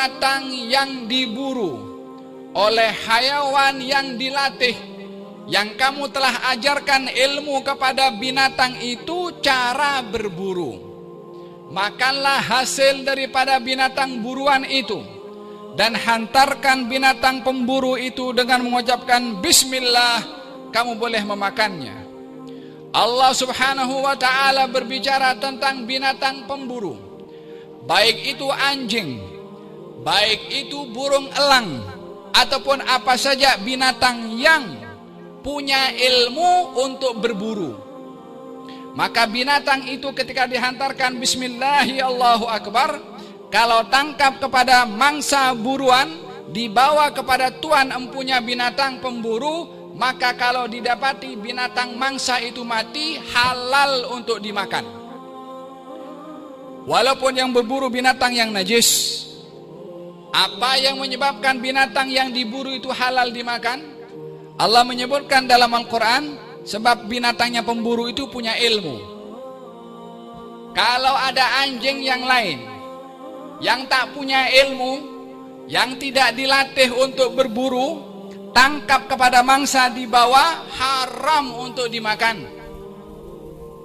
binatang yang diburu oleh hayawan yang dilatih, yang kamu telah ajarkan ilmu kepada binatang itu cara berburu. Makanlah hasil daripada binatang buruan itu, dan hantarkan binatang pemburu itu dengan mengucapkan bismillah, kamu boleh memakannya. Allah subhanahu wa ta'ala berbicara tentang binatang pemburu, baik itu anjing, baik itu burung elang, ataupun apa saja binatang yang punya ilmu untuk berburu. Maka binatang itu ketika dihantarkan bismillahi Allahu Akbar, kalau tangkap kepada mangsa buruan, dibawa kepada tuan empunya binatang pemburu, maka kalau didapati binatang mangsa itu mati, halal untuk dimakan. Walaupun yang berburu binatang yang najis. Apa yang menyebabkan binatang yang diburu itu halal dimakan? Allah menyebutkan dalam Al-Quran, sebab binatangnya pemburu itu punya ilmu. Kalau ada anjing yang lain yang tak punya ilmu, yang tidak dilatih untuk berburu, tangkap kepada mangsa dibawa, haram untuk dimakan.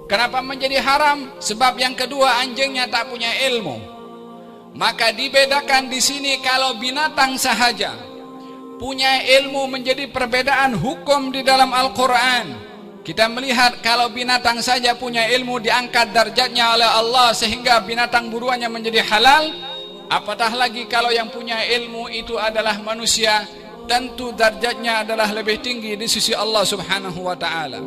Kenapa menjadi haram? Sebab yang kedua, anjingnya tak punya ilmu. Maka dibedakan di sini, kalau binatang sahaja punya ilmu menjadi perbedaan hukum di dalam Al-Quran. Kita melihat kalau binatang saja punya ilmu diangkat darjatnya oleh Allah sehingga binatang buruannya menjadi halal. Apatah lagi kalau yang punya ilmu itu adalah manusia, tentu darjatnya adalah lebih tinggi di sisi Allah subhanahu wa ta'ala.